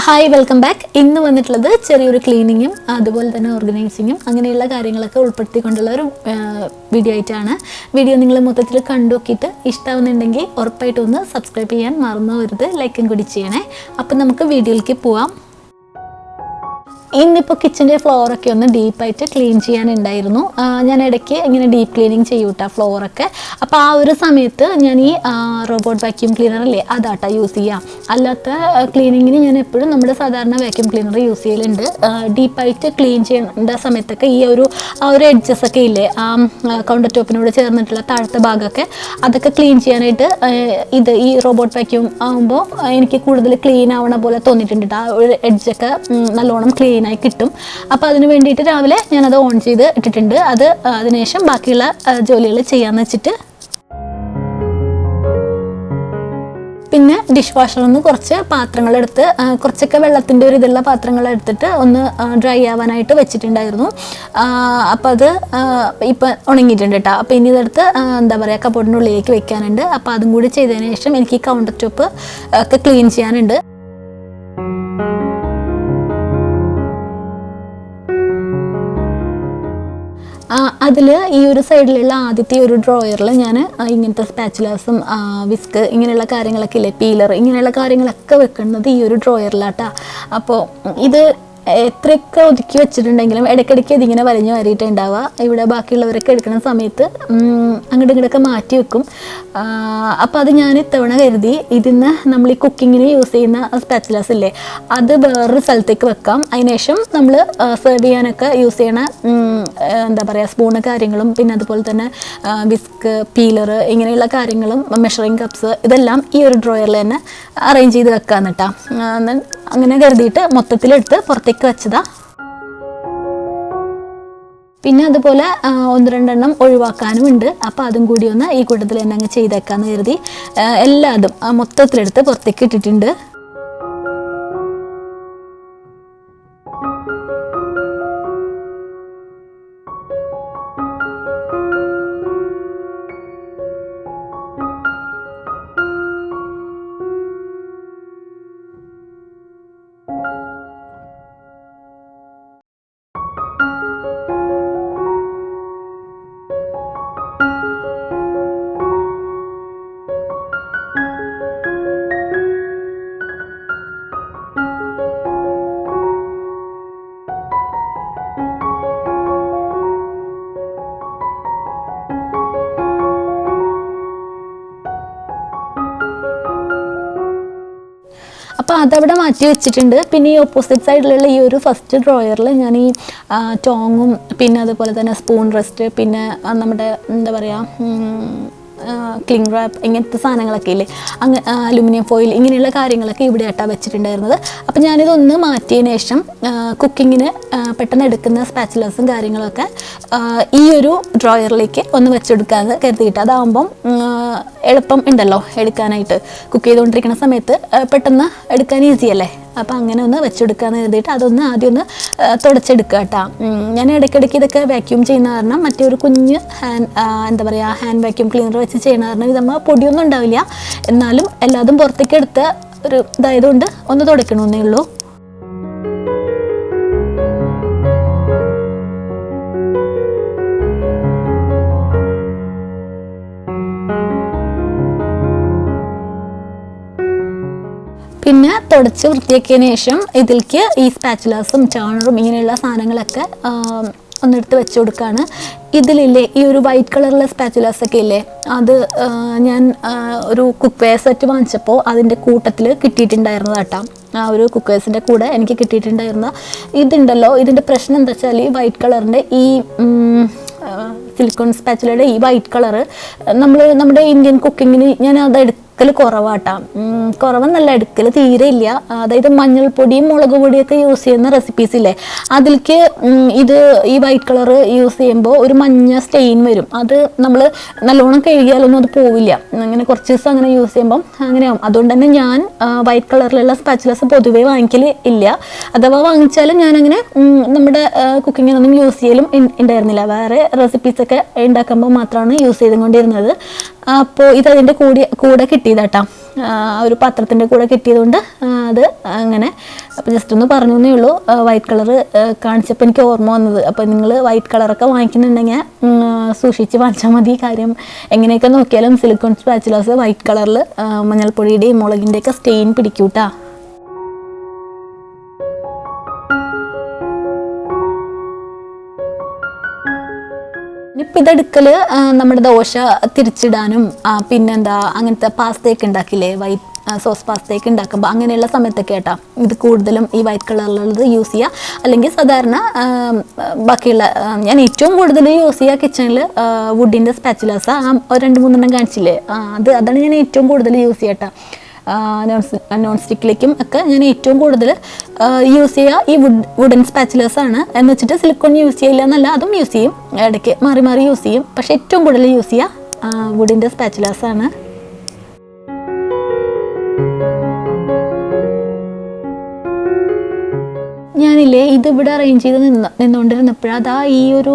Hi welcome back. ഇന്ന് വന്നിട്ടുള്ളത് ചെറിയൊരു ക്ലീനിങ്ങും അതുപോലെ തന്നെ ഓർഗനൈസിങ്ങും അങ്ങനെയുള്ള കാര്യങ്ങളൊക്കെ ഉൾപ്പെടുത്തിക്കൊണ്ടുള്ള ഒരു വീഡിയോ ആയിട്ടാണ്. വീഡിയോ നിങ്ങൾ മൊത്തത്തിൽ കണ്ടു നോക്കിയിട്ട് ഇഷ്ടമാവുന്നുണ്ടെങ്കിൽ ഉറപ്പായിട്ടും ഒന്ന് സബ്സ്ക്രൈബ് ചെയ്യാൻ മറന്നു പോകരുത്, ലൈക്കും കൂടി ചെയ്യണേ. അപ്പം നമുക്ക് വീഡിയോയിലേക്ക് പോവാം. ഇന്നിപ്പോൾ കിച്ചൻ്റെ ഫ്ലോറൊക്കെ ഒന്ന് ഡീപ്പായിട്ട് ക്ലീൻ ചെയ്യാനുണ്ടായിരുന്നു. ഞാൻ ഇടയ്ക്ക് ഇങ്ങനെ ഡീപ്പ് ക്ലീനിങ് ചെയ്യൂട്ടാ ഫ്ലോറൊക്കെ. അപ്പോൾ ആ ഒരു സമയത്ത് ഞാൻ ഈ റോബോട്ട് വാക്യൂം ക്ലീനർ അല്ലേ അതാട്ടാ യൂസ് ചെയ്യാം. അല്ലാത്ത ക്ലീനിങ്ങിന് ഞാൻ എപ്പോഴും നമ്മുടെ സാധാരണ വാക്യൂം ക്ലീനർ യൂസ് ചെയ്യലുണ്ട്. ഡീപ്പായിട്ട് ക്ലീൻ ചെയ്യേണ്ട സമയത്തൊക്കെ ആ ഒരു എഡ്ജസൊക്കെ ഇല്ലേ, കൗണ്ടർ ടോപ്പിനോട് ചേർന്നിട്ടുള്ള താഴത്തെ ഭാഗമൊക്കെ അതൊക്കെ ക്ലീൻ ചെയ്യാനായിട്ട് ഈ റോബോട്ട് വാക്യൂം ആകുമ്പോൾ എനിക്ക് കൂടുതൽ ക്ലീൻ ആവണ പോലെ തോന്നിയിട്ടുണ്ട്. ആ ഒരു എഡ്ജൊക്കെ നല്ലോണം ക്ലീൻ ആയി കിട്ടും. അപ്പോൾ അതിന് വേണ്ടിയിട്ട് രാവിലെ ഞാനത് ഓൺ ചെയ്ത് ഇട്ടിട്ടുണ്ട്. അതിനുശേഷം ബാക്കിയുള്ള ജോലികൾ ചെയ്യാമെന്ന് വെച്ചിട്ട് പിന്നെ ഡിഷ് വാഷറിൽ നിന്ന് കുറച്ച് പാത്രങ്ങളെടുത്ത് കുറച്ചൊക്കെ വെള്ളത്തിൻ്റെ ഒരു ഇതുള്ള പാത്രങ്ങളെടുത്തിട്ട് ഒന്ന് ഡ്രൈ ആവാനായിട്ട് വെച്ചിട്ടുണ്ടായിരുന്നു. അപ്പോൾ അത് ഇപ്പം ഉണങ്ങിയിട്ടുണ്ട് കേട്ടോ. അപ്പോൾ ഇനി ഇതെടുത്ത് എന്താ പറയുക കബോർഡിൻ്റെ ഉള്ളിലേക്ക് വെക്കാനുണ്ട്. അപ്പോൾ അതും കൂടി ചെയ്തതിന് ശേഷം എനിക്ക് ഈ കൗണ്ടർ ടോപ്പ് ഒക്കെ ക്ലീൻ ചെയ്യാനുണ്ട്. അതിൽ ഈ ഒരു സൈഡിലുള്ള ആദ്യത്തെ ഒരു ഡ്രോയറിൽ ഞാൻ ഇങ്ങനത്തെ സ്പാച്ചുലാസും വിസ്ക് ഇങ്ങനെയുള്ള കാര്യങ്ങളൊക്കെ ഇല്ലേ, പീലർ ഇങ്ങനെയുള്ള കാര്യങ്ങളൊക്കെ വെക്കുന്നത് ഈ ഒരു ഡ്രോയറിലാട്ടാ. അപ്പോൾ ഇത് എത്രയൊക്കെ ഒതുക്കി വെച്ചിട്ടുണ്ടെങ്കിലും ഇടയ്ക്കിടയ്ക്ക് ഇതിങ്ങനെ വലിഞ്ഞു വാരിയിട്ടുണ്ടാവുക. ഇവിടെ ബാക്കിയുള്ളവരൊക്കെ എടുക്കുന്ന സമയത്ത് അങ്ങോട്ടും ഇങ്ങോട്ടൊക്കെ മാറ്റി വെക്കും. അപ്പോൾ അത് ഞാൻ ഇത്തവണ കരുതി ഇതിന്ന് നമ്മൾ ഈ കുക്കിങ്ങിന് യൂസ് ചെയ്യുന്ന സ്പാച്ചുലാസ് ഇല്ലേ അത് വേറൊരു സ്ഥലത്തേക്ക് വെക്കാം. അതിനുശേഷം നമ്മൾ സെർവ് ചെയ്യാനൊക്കെ യൂസ് ചെയ്യണ എന്താ പറയുക സ്പൂണ് കാര്യങ്ങളും പിന്നെ അതുപോലെ തന്നെ വിസ്ക് പീലർ ഇങ്ങനെയുള്ള കാര്യങ്ങളും മെഷറിങ് കപ്സ് ഇതെല്ലാം ഈ ഒരു ഡ്രോയറിൽ തന്നെ അറേഞ്ച് ചെയ്ത് വെക്കാമെന്ന് കേട്ടോ. അങ്ങനെ കരുതിയിട്ട് മൊത്തത്തിലെടുത്ത് പുറത്തേക്ക് വെച്ചതാ. പിന്നെ അതുപോലെ ഒന്ന് രണ്ടെണ്ണം ഒഴിവാക്കാനും ഉണ്ട്. അപ്പോൾ അതും കൂടി ഒന്ന് ഈ കൂട്ടത്തിൽ തന്നെ അങ്ങ് ചെയ്തേക്കാന്ന് കരുതി എല്ലാതും മൊത്തത്തിലെടുത്ത് പുറത്തേക്ക് ഇട്ടിട്ടുണ്ട്. അപ്പോൾ അതവിടെ മാറ്റി വെച്ചിട്ടുണ്ട്. പിന്നെ ഈ ഓപ്പോസിറ്റ് സൈഡിലുള്ള ഈ ഒരു ഫസ്റ്റ് ഡ്രോയറിൽ ഞാൻ ഈ ടോങ്ങും പിന്നെ അതുപോലെ തന്നെ സ്പൂൺ റെസ്റ്റ് പിന്നെ നമ്മുടെ എന്താ പറയുക ക്ലിംഗ് റാപ്പ് ഇങ്ങനത്തെ സാധനങ്ങളൊക്കെ ഇല്ലേ, അലുമിനിയം ഫോയിൽ ഇങ്ങനെയുള്ള കാര്യങ്ങളൊക്കെ ഇവിടെ ആയിട്ടാണ് വെച്ചിട്ടുണ്ടായിരുന്നത്. അപ്പോൾ ഞാനിതൊന്ന് മാറ്റിയതിന് ശേഷം കുക്കിങ്ങിന് പെട്ടെന്ന് എടുക്കുന്ന സ്പാച്ചുലാസും കാര്യങ്ങളൊക്കെ ഈ ഒരു ഡ്രോയറിലേക്ക് ഒന്ന് വെച്ചെടുക്കാമെന്ന് കരുതിയിട്ട് അതാകുമ്പം എളുപ്പം ഉണ്ടല്ലോ എടുക്കാനായിട്ട്. കുക്ക് ചെയ്തുകൊണ്ടിരിക്കുന്ന സമയത്ത് പെട്ടെന്ന് എടുക്കാൻ ഈസി അല്ലേ. അപ്പോൾ അങ്ങനെ ഒന്ന് വെച്ചെടുക്കാമെന്ന് കരുതിയിട്ട് അതൊന്ന് ആദ്യം ഒന്ന് തുടച്ചെടുക്കുക കേട്ടോ. ഞാൻ ഇടയ്ക്കിടയ്ക്ക് ഇതൊക്കെ വാക്യൂം ചെയ്യുന്ന കാരണം മറ്റേ ഒരു കുഞ്ഞ് എന്താ പറയുക ഹാൻഡ് വാക്യൂം ക്ലീനർ വെച്ച് ചെയ്യുന്ന കാരണം ഇത് നമ്മൾ പൊടിയൊന്നും ഉണ്ടാവില്ല. എന്നാലും എല്ലാതും പുറത്തേക്ക് എടുത്ത ഒരു ഇതായതുകൊണ്ട് ഒന്ന് തുടയ്ക്കണമെന്നേ ഉള്ളൂ. പിന്നെ തുടച്ച് വൃത്തിയാക്കിയതിന് ശേഷം ഇതിലേക്ക് ഈ സ്പാച്ചുലാസും ടേണറും ഇങ്ങനെയുള്ള സാധനങ്ങളൊക്കെ ഒന്നെടുത്ത് വെച്ച് കൊടുക്കുകയാണ്. ഇതിലില്ലേ ഈ ഒരു വൈറ്റ് കളറിലെ സ്പാച്ചുലാസൊക്കെ ഇല്ലേ അത് ഞാൻ ഒരു കുക്ക് വെയർ സെറ്റ് വാങ്ങിച്ചപ്പോൾ അതിൻ്റെ കൂട്ടത്തിൽ കിട്ടിയിട്ടുണ്ടായിരുന്നത് കേട്ടോ. ആ ഒരു കുക്കേഴ്സിൻ്റെ കൂടെ എനിക്ക് കിട്ടിയിട്ടുണ്ടായിരുന്ന ഇതുണ്ടല്ലോ, ഇതിൻ്റെ പ്രശ്നം എന്താ വെച്ചാൽ ഈ വൈറ്റ് കളറിൻ്റെ ഈ സിലിക്കോൺ സ്പാച്ചുലയുടെ ഈ വൈറ്റ് കളറ് നമ്മുടെ ഇന്ത്യൻ കുക്കിങ്ങിന് ഞാൻ അത് എടുക്കൽ കുറവെന്നല്ല എടുക്കൽ തീരെ ഇല്ല. അതായത് മഞ്ഞൾപ്പൊടിയും മുളക് പൊടിയൊക്കെ യൂസ് ചെയ്യുന്ന റെസിപ്പീസ് ഇല്ലേ അതിലേക്ക് ഈ വൈറ്റ് കളറ് യൂസ് ചെയ്യുമ്പോൾ ഒരു മഞ്ഞ സ്റ്റെയിൻ വരും. അത് നമ്മൾ നല്ലോണം കഴുകിയാലൊന്നും അത് പോവില്ല. അങ്ങനെ കുറച്ച് ദിവസം അങ്ങനെ യൂസ് ചെയ്യുമ്പം അങ്ങനെയാവും. അതുകൊണ്ട് തന്നെ ഞാൻ വൈറ്റ് കളറിലുള്ള സ്പാച്ചുലസ് പൊതുവേ വാങ്ങിക്കൽ ഇല്ല. അഥവാ വാങ്ങിച്ചാലും ഞാനങ്ങനെ നമ്മുടെ കുക്കിങ്ങിനൊന്നും യൂസ് ചെയ്യലും ഉണ്ടായിരുന്നില്ല. വേറെ റെസിപ്പീസ് ഒക്കെ ഉണ്ടാക്കുമ്പോൾ മാത്രമാണ് യൂസ് ചെയ്തുകൊണ്ടിരുന്നത്. അപ്പോൾ ഇതതിൻ്റെ കൂടെ കിട്ടിയതാട്ടോ, ഒരു പാത്രത്തിൻ്റെ കൂടെ കിട്ടിയതുകൊണ്ട് അത് അങ്ങനെ. അപ്പോൾ ജസ്റ്റ് ഒന്ന് പറഞ്ഞു എന്നേ ഉള്ളൂ. വൈറ്റ് കളർ കാണിച്ചപ്പോൾ എനിക്ക് ഓർമ്മ വന്നത്. അപ്പോൾ നിങ്ങൾ വൈറ്റ് കളറൊക്കെ വാങ്ങിക്കുന്നുണ്ടെങ്കിൽ സൂക്ഷിച്ച് വാങ്ങിച്ചാൽ മതി. കാര്യം എങ്ങനെയൊക്കെ നോക്കിയാലും സിലിക്കോൺ സ്പാച്ചുലാസ് വൈറ്റ് കളറിൽ മഞ്ഞൾപ്പൊടിയുടെയും മുളകിൻ്റെയൊക്കെ സ്റ്റെയിൻ പിടിക്കൂട്ടാ. ഇപ്പം ഇതെടുക്കൽ നമ്മുടെ ദോശ തിരിച്ചിടാനും പിന്നെന്താ അങ്ങനത്തെ പാസ്തയൊക്കെ ഉണ്ടാക്കില്ലേ, വൈറ്റ് സോസ് പാസ്തയൊക്കെ ഉണ്ടാക്കുമ്പോൾ അങ്ങനെയുള്ള സമയത്തൊക്കെ കേട്ടോ ഇത് കൂടുതലും ഈ വൈറ്റ് കളറിലുള്ളത് യൂസ് ചെയ്യുക. അല്ലെങ്കിൽ സാധാരണ ബാക്കിയുള്ള ഞാൻ ഏറ്റവും കൂടുതൽ യൂസ് ചെയ്യുക കിച്ചണിൽ വുഡിൻ്റെ സ്പാച്ചുലാസ, 2-3 കാണിച്ചില്ലേ, അതാണ് ഞാൻ ഏറ്റവും കൂടുതൽ യൂസ് ചെയ്യുക കേട്ടോ. നോൺ സ്റ്റിക്കിലേക്കും ഒക്കെ ഞാൻ ഏറ്റവും കൂടുതൽ യൂസ് ചെയ്യുക ഈ വുഡൻ സ്പാച്ചുലേഴ്സ് ആണ്. എന്ന് വെച്ചിട്ട് സിലിക്കോൺ യൂസ് ചെയ്യില്ല എന്നല്ല, അതും യൂസ് ചെയ്യും, ഇടയ്ക്ക് മാറി മാറി യൂസ് ചെയ്യും. പക്ഷേ ഏറ്റവും കൂടുതൽ യൂസ് ചെയ്യുക വുഡിൻ്റെ സ്പാച്ചുലേഴ്സ് ആണ്. ഞാനില്ലേ ഇതിവിടെ അറേഞ്ച് ചെയ്ത് നിന്നുകൊണ്ടിരുന്നപ്പോഴാണ് അതാ ഈ ഒരു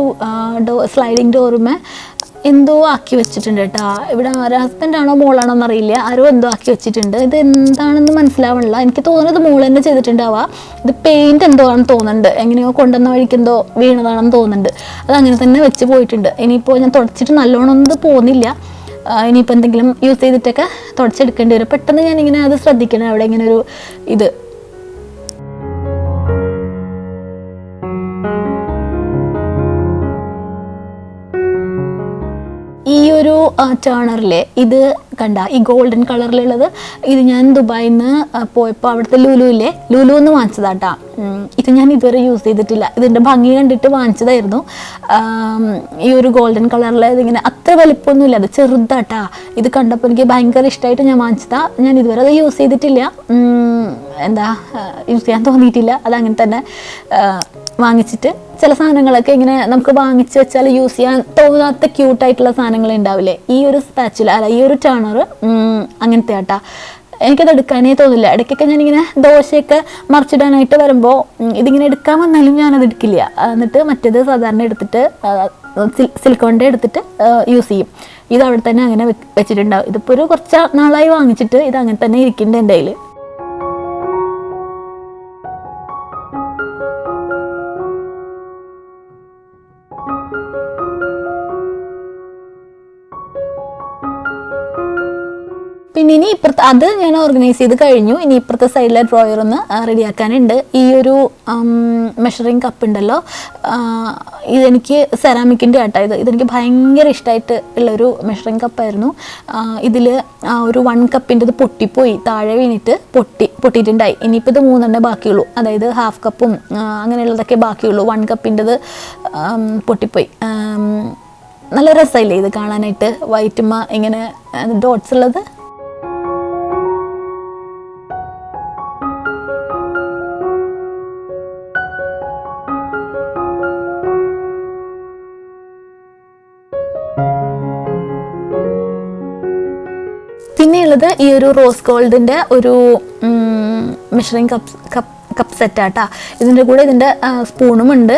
സ്ലൈഡിങ് ഡോറുമേ എന്തോ ആക്കി വെച്ചിട്ടുണ്ട് കേട്ടോ. ഇവിടെ ആരോ ഹസ്ബൻഡാണോ മോളാണോ എന്നറിയില്ല, ആരോ എന്തോ ആക്കി വെച്ചിട്ടുണ്ട്. ഇത് എന്താണെന്ന് മനസ്സിലാവണില്ല. എനിക്ക് തോന്നുന്നത് മോൾ തന്നെ ചെയ്തിട്ടുണ്ടാവുക. ഇത് പെയിൻറ്റ് എന്തോ ആണെന്ന് തോന്നുന്നുണ്ട്, എങ്ങനെയോ കൊണ്ടുവന്ന വഴിക്കെന്തോ വീണതാണെന്ന് തോന്നുന്നുണ്ട്. അതങ്ങനെ തന്നെ വെച്ച് പോയിട്ടുണ്ട്. ഇനിയിപ്പോൾ ഞാൻ തുടച്ചിട്ട് നല്ലോണം ഒന്നും പോകുന്നില്ല. ഇനിയിപ്പോൾ എന്തെങ്കിലും യൂസ് ചെയ്തിട്ടൊക്കെ തുടച്ചെടുക്കേണ്ടി വരും. പെട്ടെന്ന് ഞാനിങ്ങനെ അത് ശ്രദ്ധിക്കണം, അവിടെ ഇങ്ങനെ ഒരു ഇത്. ഈ ഒരു ടേണറിലെ ഇത് കണ്ട, ഈ ഗോൾഡൻ കളറിലുള്ളത് ഇത് ഞാൻ ദുബായിൽ നിന്ന് പോയപ്പോൾ അവിടുത്തെ ലുലു എന്ന് വാങ്ങിച്ചതാട്ടാ. ഇത് ഞാൻ ഇതുവരെ യൂസ് ചെയ്തിട്ടില്ല. ഇതിൻ്റെ ഭംഗി കണ്ടിട്ട് വാങ്ങിച്ചതായിരുന്നു. ഈ ഒരു ഗോൾഡൻ കളറിൽ ഇതിങ്ങനെ അത്ര വലിപ്പമൊന്നുമില്ല, അത് ചെറുതാട്ടാ. ഇത് കണ്ടപ്പോൾ എനിക്ക് ഭയങ്കര ഇഷ്ടമായിട്ട് ഞാൻ വാങ്ങിച്ചതാ. ഞാൻ ഇതുവരെ അത് യൂസ് ചെയ്തിട്ടില്ല, യൂസ് ചെയ്യാൻ തോന്നിയിട്ടില്ല. അതങ്ങനെ തന്നെ വാങ്ങിച്ചിട്ട് ചില സാധനങ്ങളൊക്കെ ഇങ്ങനെ നമുക്ക് വാങ്ങിച്ച് വെച്ചാൽ യൂസ് ചെയ്യാൻ തോന്നാത്ത ക്യൂട്ടായിട്ടുള്ള സാധനങ്ങൾ ഉണ്ടാവില്ലേ, ഈ ഒരു സ്പാച്ചുല അല്ല ഈ ഒരു ടേണർ അങ്ങനത്തെ ആട്ടാ. എനിക്കത് എടുക്കാനേ തോന്നില്ല. ഇടയ്ക്കൊക്കെ ഞാനിങ്ങനെ ദോശയൊക്കെ മറിച്ചിടാനായിട്ട് വരുമ്പോൾ ഇതിങ്ങനെ എടുക്കാൻ വന്നാലും ഞാനത് എടുക്കില്ല. എന്നിട്ട് മറ്റേത് സാധാരണ എടുത്തിട്ട് സിലിക്കോണിൻ്റെ എടുത്തിട്ട് യൂസ് ചെയ്യും. ഇത് അവിടെ തന്നെ അങ്ങനെ വെച്ചിട്ടുണ്ടാവും. ഇതിപ്പോൾ ഒരു കുറച്ച് നാളായി വാങ്ങിച്ചിട്ട് ഇത് അങ്ങനെ തന്നെ ഇരിക്കുന്നുണ്ട് എൻ്റെ കയ്യിൽ. പിന്നെ ഇനി ഇപ്പുറത്ത് അത് ഞാൻ ഓർഗനൈസ് ചെയ്ത് കഴിഞ്ഞു. ഇനി ഇപ്പുറത്തെ സൈഡിലെ ഡ്രോയർ ഒന്ന് റെഡിയാക്കാനുണ്ട്. ഈ ഒരു മെഷറിങ് കപ്പ് ഉണ്ടല്ലോ, ഇതെനിക്ക് സെറാമിക്കിൻ്റെ ആട്ടോ. ഇതെനിക്ക് ഭയങ്കര ഇഷ്ടമായിട്ട് ഉള്ളൊരു മെഷറിങ് കപ്പായിരുന്നു. ഇതിൽ ഒരു 1 കപ്പിൻ്റെത് പൊട്ടിപ്പോയി, താഴെ വീണിട്ട് പൊട്ടിയിട്ടുണ്ടായി. ഇനിയിപ്പോൾ ഇത് 3 ബാക്കിയുള്ളൂ, അതായത് ഹാഫ് കപ്പും അങ്ങനെയുള്ളതൊക്കെ ബാക്കിയുള്ളൂ. 1 കപ്പിൻ്റെത് പൊട്ടിപ്പോയി. നല്ല രസമില്ലേ ഇത് കാണാനായിട്ട്, വൈറ്റുമ്മ ഇങ്ങനെ ഡോട്ട്സ് ഉള്ളത്. പിന്നെയുള്ളത് ഈ ഒരു റോസ് ഗോൾഡിൻ്റെ ഒരു മെഷറിങ് കപ്പ് സെറ്റാട്ടാ. ഇതിൻ്റെ കൂടെ ഇതിൻ്റെ സ്പൂണും ഉണ്ട്.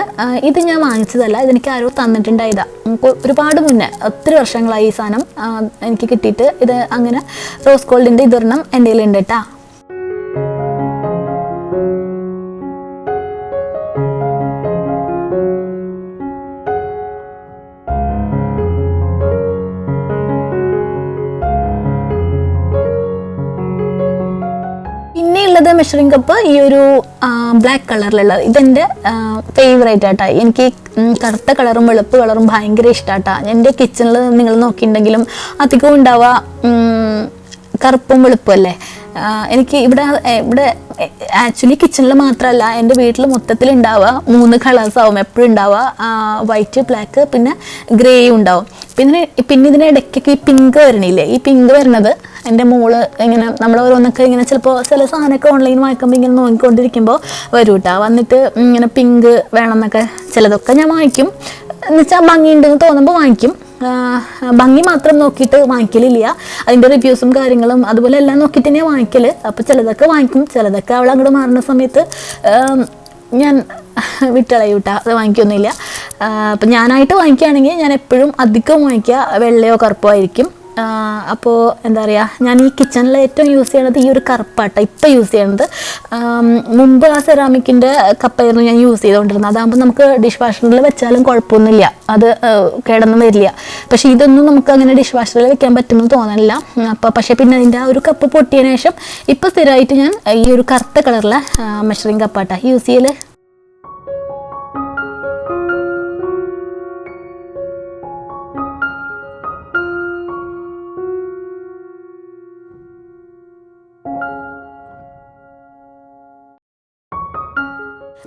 ഇത് ഞാൻ വാങ്ങിച്ചതല്ല, ഇതെനിക്ക് ആരോ തന്നിട്ടുണ്ടായതാ. ഒരുപാട് മുന്നേ, ഒത്തിരി വർഷങ്ങളായി ഈ സാധനം എനിക്ക് കിട്ടിയിട്ട്. ഇത് അങ്ങനെ റോസ് ഗോൾഡിൻ്റെ ഇതൊരെണ്ണം എൻ്റെ കയ്യിലുണ്ട് കേട്ടാ. മെഷറിംഗ് കപ്പ് ഈ ഒരു ബ്ലാക്ക് കളറിലുള്ളത് ഇതെൻ്റെ ഫേവറേറ്റ് ആട്ടാ. എനിക്ക് കറുത്ത കളറും വെളുപ്പ് കളറും ഭയങ്കര ഇഷ്ടമാട്ടാ. എൻ്റെ കിച്ചണിൽ നിങ്ങൾ നോക്കിയിട്ടുണ്ടെങ്കിലും അധികം ഉണ്ടാവുക കറുപ്പും വെളുപ്പും അല്ലേ. എനിക്ക് ഇവിടെ ആക്ച്വലി കിച്ചണിൽ മാത്രമല്ല എൻ്റെ വീട്ടിൽ മൊത്തത്തിൽ ഉണ്ടാവുക 3 കളേഴ്സാവും എപ്പോഴും ഉണ്ടാവുക. വൈറ്റ്, ബ്ലാക്ക്, പിന്നെ ഗ്രേയും ഉണ്ടാവും. പിന്നെ ഇതിനിടയ്ക്കൊക്കെ ഈ പിങ്ക് വരണില്ലേ, ഈ പിങ്ക് വരുന്നത് എൻ്റെ മോള് ഇങ്ങനെ നമ്മൾ ഓരോന്നൊക്കെ ഇങ്ങനെ ചിലപ്പോൾ ചില സാധനമൊക്കെ ഓൺലൈൻ വാങ്ങിക്കുമ്പോൾ ഇങ്ങനെ നോക്കിക്കൊണ്ടിരിക്കുമ്പോൾ വരും കേട്ടോ. വന്നിട്ട് ഇങ്ങനെ പിങ്ക് വേണമെന്നൊക്കെ ചിലതൊക്കെ ഞാൻ വാങ്ങിക്കും. എന്നുവെച്ചാൽ ഭംഗിയുണ്ടെന്ന് തോന്നുമ്പോൾ വാങ്ങിക്കും. ഭംഗി മാത്രം നോക്കിയിട്ട് വാങ്ങിക്കലില്ല, അതിൻ്റെ റിവ്യൂസും കാര്യങ്ങളും അതുപോലെ എല്ലാം നോക്കിയിട്ട് തന്നെയാണ് വാങ്ങിക്കൽ. അപ്പോൾ ചിലതൊക്കെ വാങ്ങിക്കും, ചിലതൊക്കെ അവൾ അങ്ങോട്ട് മാറുന്ന സമയത്ത് ഞാൻ വിട്ടളയൂട്ടാ, അത് വാങ്ങിക്കൊന്നുമില്ല. അപ്പം ഞാനായിട്ട് വാങ്ങിക്കുകയാണെങ്കിൽ ഞാൻ എപ്പോഴും അധികം വാങ്ങിക്കുക വെള്ളയോ കറുപ്പോ ആയിരിക്കും. അപ്പോൾ എന്താ പറയുക, ഞാൻ ഈ കിച്ചണിൽ ഏറ്റവും യൂസ് ചെയ്യണത് ഈ ഒരു കറുപ്പാട്ട ഇപ്പം യൂസ് ചെയ്യണത്. മുമ്പ് ആ സെറാമിക്കിൻ്റെ കപ്പായിരുന്നു ഞാൻ യൂസ് ചെയ്തുകൊണ്ടിരുന്നത്. അതാകുമ്പോൾ നമുക്ക് ഡിഷ് വാഷറിൽ വെച്ചാലും കുഴപ്പമൊന്നുമില്ല, അത് കേടൊന്നും വരില്ല. പക്ഷേ ഇതൊന്നും നമുക്ക് അങ്ങനെ ഡിഷ് വാഷറിൽ വെക്കാൻ പറ്റുമെന്ന് തോന്നണില്ല. അപ്പോൾ പക്ഷേ പിന്നെ അതിൻ്റെ ആ ഒരു കപ്പ് പൊട്ടിയതിന് ശേഷം ഇപ്പോൾ സ്ഥിരമായിട്ട് ഞാൻ ഈ ഒരു കറുത്ത കളറിലെ മെഷറിങ് കപ്പാട്ട യൂസ് ചെയ്യൽ.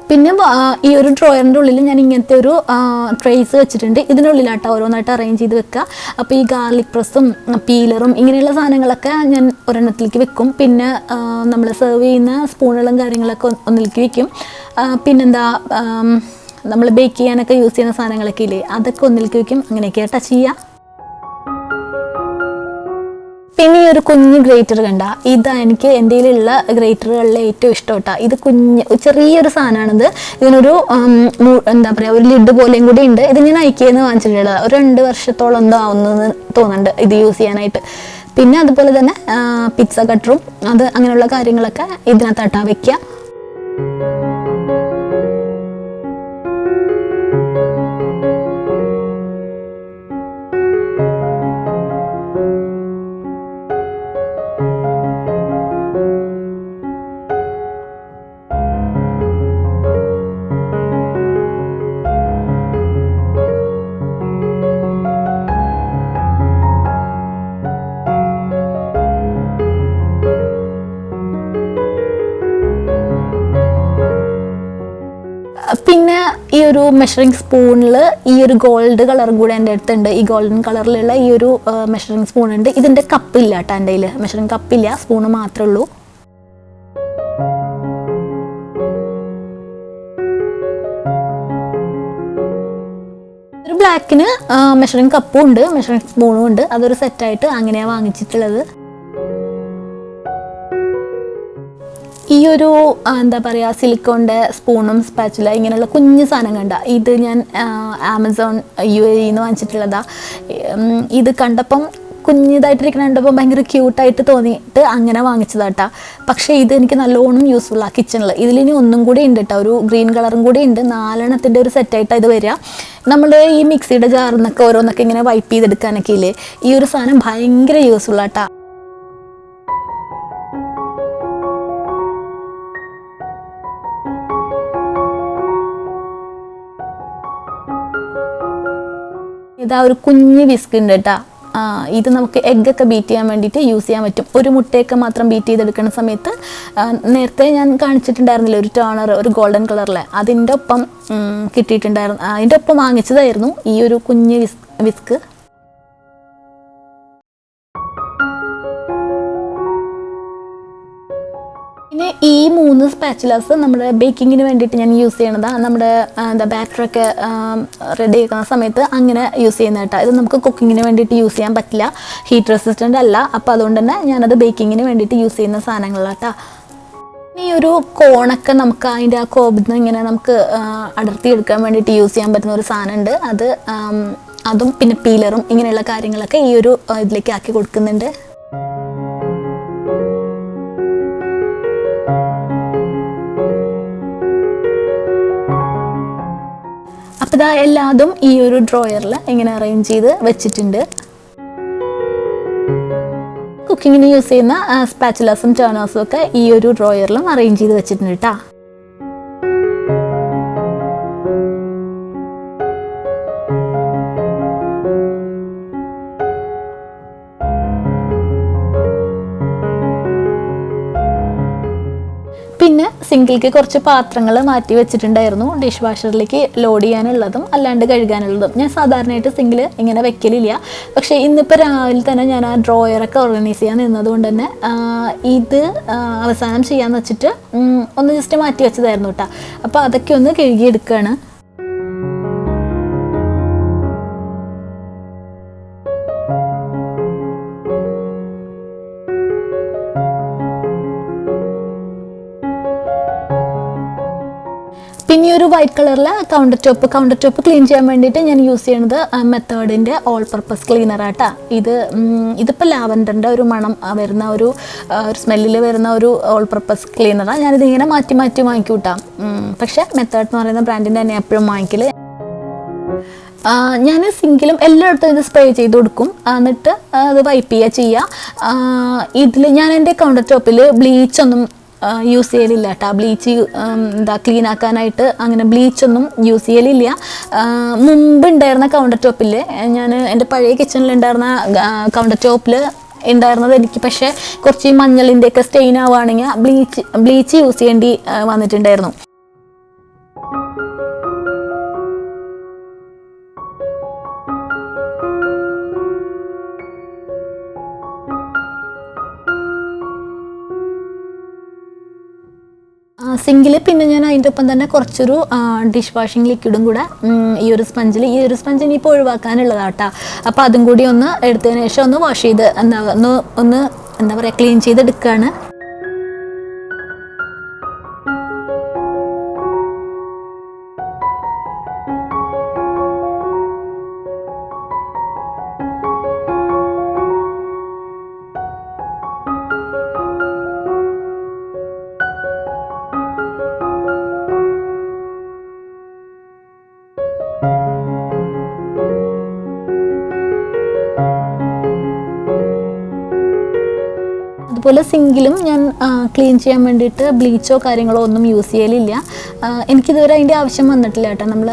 പിന്നെ ഈ ഒരു ഡ്രോയറിൻ്റെ ഉള്ളിൽ ഞാൻ ഇങ്ങനത്തെ ഒരു ട്രേസ് വെച്ചിട്ടുണ്ട്. ഇതിനുള്ളിലാട്ടോ ഓരോന്നായിട്ട് അറേഞ്ച് ചെയ്ത് വെക്കുക. അപ്പോൾ ഈ ഗാർലിക് പ്രസ്സും പീലറും ഇങ്ങനെയുള്ള സാധനങ്ങളൊക്കെ ഞാൻ ഒരെണ്ണത്തിലേക്ക് വെക്കും. പിന്നെ നമ്മൾ സെർവ് ചെയ്യുന്ന സ്പൂണുകളും കാര്യങ്ങളൊക്കെ ഒന്നിലേക്ക് വെക്കും. പിന്നെന്താ, നമ്മൾ ബേക്ക് ചെയ്യാനൊക്കെ യൂസ് ചെയ്യുന്ന സാധനങ്ങളൊക്കെ ഇല്ലേ, അതൊക്കെ ഒന്നിലേക്ക് വെക്കും. അങ്ങനെയൊക്കെ ടച്ച് ചെയ്യുക. പിന്നെ ഈ ഒരു കുഞ്ഞ് ഗ്രേറ്റർ കണ്ട, ഇതാ എനിക്ക് എൻ്റെ കയ്യിലുള്ള ഗ്രേറ്ററുകളിലെ ഏറ്റവും ഇഷ്ടം. ഇത് ചെറിയൊരു സാധനമാണിത്. ഇതിനൊരു എന്താ പറയുക, ഒരു ലിഡ് പോലെയും കൂടി ഉണ്ട്. ഇത് ഞാൻ ഐക്യന്ന് വാങ്ങിച്ചിട്ടുള്ളത്. ഒരു 2 വർഷത്തോളം എന്തോ ആവുന്നെന്ന് തോന്നുന്നുണ്ട് ഇത് യൂസ് ചെയ്യാനായിട്ട്. പിന്നെ അതുപോലെ തന്നെ പിസ്സ കട്ടറും അത് അങ്ങനെയുള്ള കാര്യങ്ങളൊക്കെ ഇതിനകത്താട്ടാ വെക്കുക. പിന്നെ ഈ ഒരു മെഷറിംഗ് സ്പൂണിൽ ഈ ഒരു ഗോൾഡ് കളറും കൂടെ എൻ്റെ അടുത്തുണ്ട്. ഈ ഗോൾഡൻ കളറിലുള്ള ഈ ഒരു മെഷറിംഗ് സ്പൂൺ ഉണ്ട്. ഇതിൻ്റെ കപ്പില്ല കേട്ടോ എൻ്റെ കയ്യിൽ, മെഷറിംഗ് കപ്പില്ല, സ്പൂണ് മാത്രമേ ഉള്ളൂ. ഒരു ബ്ലാക്കിന് മെഷറിംഗ് കപ്പും ഉണ്ട്, മെഷറിംഗ് സ്പൂണും ഉണ്ട്. അതൊരു സെറ്റായിട്ട് അങ്ങനെയാണ് വാങ്ങിച്ചിട്ടുള്ളത്. ഈ ഒരു എന്താ പറയുക, സിലിക്കോണിൻ്റെ സ്പൂണും സ്പാച്ചുല ഇങ്ങനെയുള്ള കുഞ്ഞു സാധനം കണ്ട, ഇത് ഞാൻ ആമസോൺ UAE നിന്ന് വാങ്ങിച്ചിട്ടുള്ളതാണ്. ഇത് കണ്ടപ്പം കുഞ്ഞിതായിട്ടിരിക്കുന്ന കണ്ടപ്പോൾ ഭയങ്കര ക്യൂട്ടായിട്ട് തോന്നിയിട്ട് അങ്ങനെ വാങ്ങിച്ചതാട്ടാ. പക്ഷേ ഇത് എനിക്ക് നല്ലോണം യൂസ്ഫുള്ളാണ് കിച്ചണിൽ. ഇതിലിനി ഒന്നും കൂടി ഉണ്ട് കേട്ടോ, ഒരു ഗ്രീൻ കളറും കൂടി ഉണ്ട്. 4 എണ്ണത്തിൻ്റെ ഒരു സെറ്റായിട്ടാണ് ഇത് വരിക. നമ്മൾ ഈ മിക്സിയുടെ ജാറിൽ നിന്നൊക്കെ ഓരോന്നൊക്കെ ഇങ്ങനെ വൈപ്പ് ചെയ്തെടുക്കാനൊക്കെ ഇല്ലേ, ഈ ഒരു സാധനം ഭയങ്കര യൂസ്ഫുള്ളാട്ടാ. ഇതാ ഒരു കുഞ്ഞ് വിസ്ക് ഉണ്ട് കേട്ടോ. ഇത് നമുക്ക് എഗ്ഗൊക്കെ ബീറ്റ് ചെയ്യാൻ വേണ്ടിയിട്ട് യൂസ് ചെയ്യാൻ പറ്റും. ഒരു മുട്ടയൊക്കെ മാത്രം ബീറ്റ് ചെയ്തെടുക്കുന്ന സമയത്ത് നേരത്തെ ഞാൻ കാണിച്ചിട്ടുണ്ടായിരുന്നില്ല ഒരു ടേണർ, ഒരു ഗോൾഡൻ കളറിലെ, അതിൻ്റെ ഒപ്പം കിട്ടിയിട്ടുണ്ടായിരുന്നു. അതിൻ്റെ ഒപ്പം വാങ്ങിച്ചതായിരുന്നു ഈ ഒരു കുഞ്ഞ് വിസ്ക്. പിന്നെ ഈ 3 സ്പാച്ചുലാസ് നമ്മുടെ ബേക്കിങ്ങിന് വേണ്ടിയിട്ട് ഞാൻ യൂസ് ചെയ്യണതാണ്. നമ്മുടെ എന്താ ബാറ്ററൊക്കെ റെഡി ആക്കുന്ന സമയത്ത് അങ്ങനെ യൂസ് ചെയ്യുന്ന കേട്ടോ. ഇത് നമുക്ക് കുക്കിങ്ങിന് വേണ്ടിയിട്ട് യൂസ് ചെയ്യാൻ പറ്റില്ല, ഹീറ്റ് റെസിസ്റ്റൻ്റ് അല്ല. അപ്പോൾ അതുകൊണ്ട് തന്നെ ഞാനത് ബേക്കിങ്ങിന് വേണ്ടിയിട്ട് യൂസ് ചെയ്യുന്ന സാധനങ്ങളാട്ടോ. ഈ ഒരു കോണൊക്കെ നമുക്ക് അതിൻ്റെ ആ കോബിൽ നിന്ന് ഇങ്ങനെ നമുക്ക് അടർത്തി എടുക്കാൻ വേണ്ടിയിട്ട് യൂസ് ചെയ്യാൻ പറ്റുന്ന ഒരു സാധനമുണ്ട്. അതും പിന്നെ പീലറും ഇങ്ങനെയുള്ള കാര്യങ്ങളൊക്കെ ഈ ഒരു ഇതിലേക്ക് ആക്കി കൊടുക്കുന്നുണ്ട്. അപ്പോൾ ഇതാ എല്ലാതും ഈ ഒരു ഡ്രോയറിൽ ഇങ്ങനെ അറേഞ്ച് ചെയ്ത് വെച്ചിട്ടുണ്ട്. കുക്കിങ്ങിന് യൂസ് ചെയ്യുന്ന സ്പാച്ചുലാസും ടേണേഴ്സും ഒക്കെ ഈ ഒരു ഡ്രോയറിലും അറേഞ്ച് ചെയ്ത് വെച്ചിട്ടുണ്ട് കേട്ടോ. പിന്നെ സിങ്കിലേക്ക് കുറച്ച് പാത്രങ്ങൾ മാറ്റി വെച്ചിട്ടുണ്ടായിരുന്നു, ഡിഷ് വാഷറിലേക്ക് ലോഡ് ചെയ്യാനുള്ളതും അല്ലാണ്ട് കഴുകാനുള്ളതും. ഞാൻ സാധാരണയായിട്ട് സിങ്കിൽ ഇങ്ങനെ വെക്കലില്ല. പക്ഷേ ഇന്നിപ്പോൾ രാവിലെ തന്നെ ഞാൻ ആ ഡ്രോയറൊക്കെ ഓർഗനൈസ് ചെയ്യാൻ നിന്നതുകൊണ്ട് തന്നെ ഇത് അവസാനം ചെയ്യാമെന്ന് വെച്ചിട്ട് ഒന്ന് ജസ്റ്റ് മാറ്റി വെച്ചതായിരുന്നു കേട്ടോ. അപ്പോൾ അതൊക്കെ ഒന്ന് കഴുകിയെടുക്കുകയാണ്. ഒരു വൈറ്റ് കളറിലെ കൗണ്ടർ ടോപ്പ് ക്ലീൻ ചെയ്യാൻ വേണ്ടിയിട്ട് ഞാൻ യൂസ് ചെയ്യുന്നത് മെത്തേഡിൻ്റെ ഓൾ പർപ്പസ് ക്ലീനറാട്ടാ. ഇതിപ്പോൾ ലാവൻഡറിൻ്റെ ഒരു മണം വരുന്ന ഒരു സ്മെല്ലിൽ വരുന്ന ഒരു ഓൾ പർപ്പസ് ക്ലീനറാണ്. ഞാനിതിങ്ങനെ മാറ്റി വാങ്ങിക്കൂട്ടാം. പക്ഷേ മെത്തേഡ് എന്ന് പറയുന്ന ബ്രാൻഡിൻ്റെ തന്നെ എപ്പോഴും വാങ്ങിക്കൽ. ഞാൻ സിങ്കിലും എല്ലായിടത്തും ഇത് സ്പ്രേ ചെയ്ത് കൊടുക്കും. എന്നിട്ട് അത് വൈപ്പ് ചെയ്യുക. ഇതിൽ ഞാൻ എൻ്റെ കൗണ്ടർ ടോപ്പിൽ ബ്ലീച്ചൊന്നും യൂസ് ചെയ്യലില്ല കേട്ടോ. ബ്ലീച്ച് ക്ലീൻ ആക്കാനായിട്ട് അങ്ങനെ ബ്ലീച്ചൊന്നും യൂസ് ചെയ്യലില്ല. മുമ്പ് ഉണ്ടായിരുന്ന കൗണ്ടർ ടോപ്പിൽ ഞാൻ എൻ്റെ പഴയ കിച്ചണിലുണ്ടായിരുന്ന കൗണ്ടർ ടോപ്പിൽ ഉണ്ടായിരുന്നത് എനിക്ക് പക്ഷേ കുറച്ച് മഞ്ഞളിൻ്റെയൊക്കെ സ്റ്റെയിൻ ആവുകയാണെങ്കിൽ ബ്ലീച്ച് യൂസ് ചെയ്യേണ്ടി വന്നിട്ടുണ്ടായിരുന്നു. സിങ്കിൽ പിന്നെ ഞാൻ അതിൻ്റെ ഒപ്പം തന്നെ കുറച്ചൊരു ഡിഷ് വാഷിംഗ് ലിക്വിഡും കൂടെ ഈ ഒരു സ്പഞ്ച് ഇനിയിപ്പോൾ ഒഴിവാക്കാനുള്ളതാട്ടോ. അപ്പോൾ അതും കൂടി ഒന്ന് എടുത്തതിന് ശേഷം ഒന്ന് വാഷ് ചെയ്ത് എന്താ പറയുക ക്ലീൻ ചെയ്തെടുക്കുകയാണ്. അതുപോലെ സിങ്കിലും ഞാൻ ക്ലീൻ ചെയ്യാൻ വേണ്ടിയിട്ട് ബ്ലീച്ചോ കാര്യങ്ങളോ ഒന്നും യൂസ് ചെയ്യലില്ല. എനിക്കിതുവരെ അതിൻ്റെ ആവശ്യം വന്നിട്ടില്ല കേട്ടോ. നമ്മൾ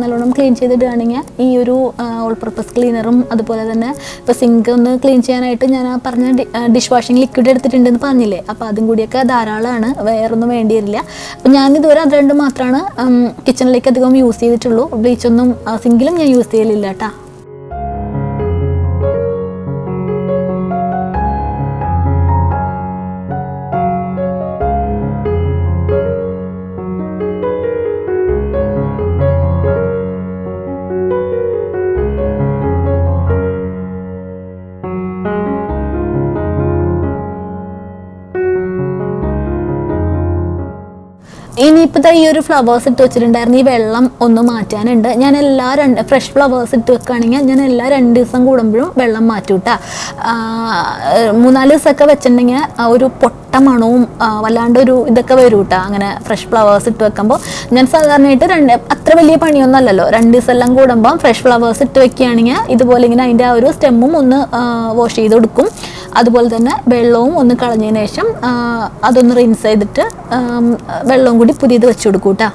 നല്ലോണം ക്ലീൻ ചെയ്തിടുകയാണെങ്കിൽ ഈ ഒരു ഓൾ പർപ്പസ് ക്ലീനറും അതുപോലെ തന്നെ ഇപ്പോൾ സിങ്ക് ഒന്ന് ക്ലീൻ ചെയ്യാനായിട്ട് ഞാൻ പറഞ്ഞ ഡിഷ് വാഷിംഗ് ലിക്വിഡ് എടുത്തിട്ടുണ്ടെന്ന് പറഞ്ഞില്ലേ, അപ്പോൾ അതും കൂടിയൊക്കെ ധാരാളമാണ്, വേറൊന്നും വേണ്ടി വരില്ല. അപ്പോൾ ഞാനിതുവരെ അത് രണ്ടും മാത്രമാണ് കിച്ചണിലേക്ക് അധികം യൂസ് ചെയ്തിട്ടുള്ളൂ. ബ്ലീച്ചൊന്നും സിങ്കിലും ഞാൻ യൂസ് ചെയ്യലില്ല കേട്ടോ. ഇനിയിപ്പോൾ ഈ ഒരു ഫ്ലവേഴ്സ് ഇട്ട് വെച്ചിട്ടുണ്ടായിരുന്നു. ഈ വെള്ളം ഒന്ന് മാറ്റാനുണ്ട്. ഞാൻ ഫ്രഷ് ഫ്ലവേഴ്സ് ഇട്ട് വെക്കുകയാണെങ്കിൽ ഞാൻ എല്ലാ 2 ദിവസം കൂടുമ്പോഴും വെള്ളം മാറ്റൂട്ടാ. 3-4 ദിവസമൊക്കെ വെച്ചിട്ടുണ്ടെങ്കിൽ ഒരു പൊട്ട മണവും വല്ലാണ്ട് ഒരു ഇതൊക്കെ വരും കേട്ടോ. അങ്ങനെ ഫ്രഷ് ഫ്ലവേഴ്സ് ഇട്ട് വെക്കുമ്പോൾ ഞാൻ സാധാരണയായിട്ട് അത്ര വലിയ പണിയൊന്നും അല്ലല്ലോ. 2 ദിവസം എല്ലാം കൂടുമ്പോൾ ഫ്രഷ് ഫ്ലവേഴ്സ് ഇട്ട് വെക്കുകയാണെങ്കിൽ ഇതുപോലെ ഇങ്ങനെ അതിൻ്റെ ആ ഒരു സ്റ്റെമ്മും ഒന്ന് വാഷ് ചെയ്ത് കൊടുക്കും. അതുപോലെ തന്നെ വെള്ളവും ഒന്ന് കളഞ്ഞതിന് ശേഷം അതൊന്ന് റിൻസ് ചെയ്തിട്ട് വെള്ളവും കൂടി പുതിയത് വെച്ച് കൊടുക്കും കേട്ടോ.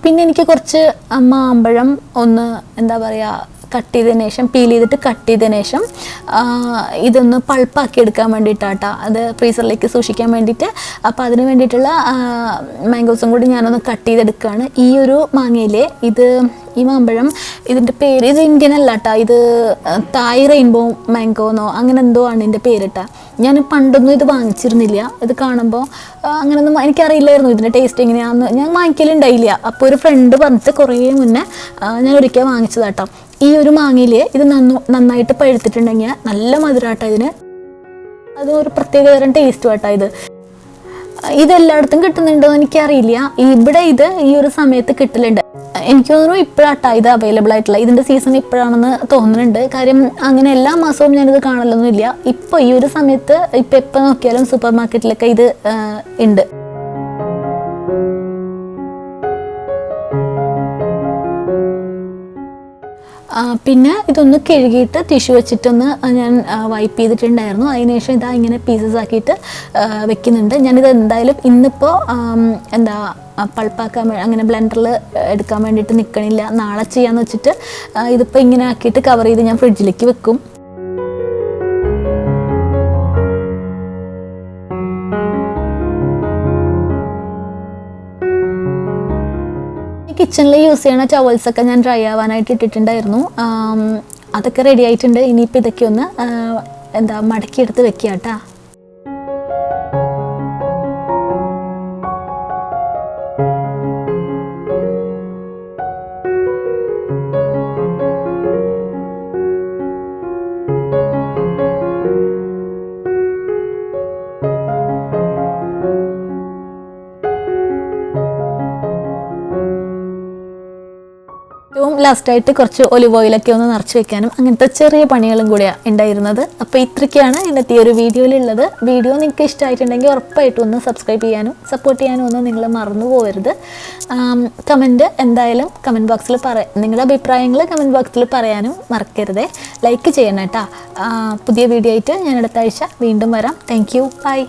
പിന്നെ എനിക്ക് കുറച്ച് മാമ്പഴം ഒന്ന് എന്താ പറയുക കട്ട് ചെയ്തതിന് ശേഷം പീൽ ചെയ്തിട്ട് കട്ട് ചെയ്തതിന് ശേഷം ഇതൊന്ന് പൾപ്പാക്കി എടുക്കാൻ വേണ്ടിയിട്ടാട്ടോ, അത് ഫ്രീസറിലേക്ക് സൂക്ഷിക്കാൻ വേണ്ടിയിട്ട്. അപ്പോൾ അതിന് വേണ്ടിയിട്ടുള്ള മാംഗോസും കൂടി ഞാനൊന്ന് കട്ട് ചെയ്തെടുക്കുകയാണ്. ഈ ഒരു മാങ്ങയിലെ ഈ മാമ്പഴം ഇതിൻ്റെ പേര് ഇത് ഇന്ത്യൻ അല്ല കേട്ടോ, ഇത് തായ് റെയിൻബോ മാംഗോന്നോ അങ്ങനെ എന്തോ ആണ് ഇതിൻ്റെ പേരിട്ടാ. ഞാൻ പണ്ടൊന്നും ഇത് വാങ്ങിച്ചിരുന്നില്ല. ഇത് കാണുമ്പോൾ അങ്ങനെയൊന്നും എനിക്കറിയില്ലായിരുന്നു ഇതിൻ്റെ ടേസ്റ്റ് എങ്ങനെയാണെന്ന്. ഞാൻ വാങ്ങിക്കലുണ്ടായില്ല. അപ്പോൾ ഒരു ഫ്രണ്ട് പറഞ്ഞിട്ട് കുറേ മുന്നേ ഞാൻ ഒരിക്കൽ വാങ്ങിച്ചതാട്ടോ. ഈ ഒരു മാങ്ങയിൽ ഇത് നന്നായിട്ട് പഴുത്തിട്ടുണ്ടെങ്കിൽ നല്ല മധുരമാട്ടോ ഇതിന്. അത് ഒരു പ്രത്യേക തരം ടേസ്റ്റ് ആട്ടോ ഇത്. ഇതെല്ലായിടത്തും കിട്ടുന്നുണ്ടോ എന്ന് എനിക്കറിയില്ല. ഇവിടെ ഇത് ഈ ഒരു സമയത്ത് കിട്ടലുണ്ട്. എനിക്ക് തോന്നുന്നു ഇപ്പോഴാട്ടോ ഇത് അവൈലബിൾ ആയിട്ടുള്ള. ഇതിൻ്റെ സീസൺ ഇപ്പോഴാണെന്ന് തോന്നുന്നുണ്ട്. കാര്യം അങ്ങനെ എല്ലാ മാസവും ഞാനിത് കാണലൊന്നുമില്ല. ഇപ്പോൾ ഈ ഒരു സമയത്ത് എപ്പോൾ നോക്കിയാലും സൂപ്പർ മാർക്കറ്റിലൊക്കെ ഇത് ഉണ്ട്. പിന്നെ ഇതൊന്ന് കഴുകിയിട്ട് ടിഷ്യൂ വെച്ചിട്ടൊന്ന് ഞാൻ വൈപ്പ് ചെയ്തിട്ടുണ്ടായിരുന്നു. അതിനുശേഷം ഇതാ ഇങ്ങനെ പീസസ് ആക്കിയിട്ട് വെക്കുന്നുണ്ട്. ഞാനിത് എന്തായാലും ഇന്നിപ്പോൾ പൾപ്പാക്കാൻ അങ്ങനെ ബ്ലെൻഡറിൽ എടുക്കാൻ വേണ്ടിയിട്ട് നിൽക്കണില്ല. നാളെ ചെയ്യാമെന്ന് വെച്ചിട്ട് ഇതിപ്പോൾ ഇങ്ങനെ ആക്കിയിട്ട് കവർ ചെയ്ത് ഞാൻ ഫ്രിഡ്ജിലേക്ക് വെക്കും. കിച്ചണിൽ യൂസ് ചെയ്യണ ടവൽസൊക്കെ ഞാൻ ഡ്രൈ ആവാനായിട്ട് ഇട്ടിട്ടുണ്ടായിരുന്നു. അതൊക്കെ റെഡി ആയിട്ടുണ്ട്. ഇനിയിപ്പോൾ ഇതൊക്കെ ഒന്ന് മടക്കിയെടുത്ത് വെക്കുക കേട്ടോ. ഏറ്റവും ലാസ്റ്റായിട്ട് കുറച്ച് ഒലിവ് ഓയിലൊക്കെ ഒന്ന് നിറച്ച് വെക്കാനും അങ്ങനത്തെ ചെറിയ പണികളും കൂടിയാണ് ഉണ്ടായിരുന്നത്. അപ്പോൾ ഇത്രയ്ക്കാണ് ഇന്നത്തെ ഈ ഒരു വീഡിയോയിലുള്ളത്. വീഡിയോ നിങ്ങൾക്ക് ഇഷ്ടമായിട്ടുണ്ടെങ്കിൽ ഉറപ്പായിട്ടും ഒന്ന് സബ്സ്ക്രൈബ് ചെയ്യാനും സപ്പോർട്ട് ചെയ്യാനും ഒന്നും നിങ്ങൾ മറന്നു പോകരുത്. കമൻറ്റ് എന്തായാലും കമൻറ്റ് ബോക്സിൽ നിങ്ങളുടെ അഭിപ്രായങ്ങൾ കമൻറ്റ് ബോക്സിൽ പറയാനും മറക്കരുതേ. ലൈക്ക് ചെയ്യണം കേട്ടോ. പുതിയ വീഡിയോ ആയിട്ട് ഞാൻ അടുത്ത ആഴ്ച വീണ്ടും വരാം. Thank you. ബൈ.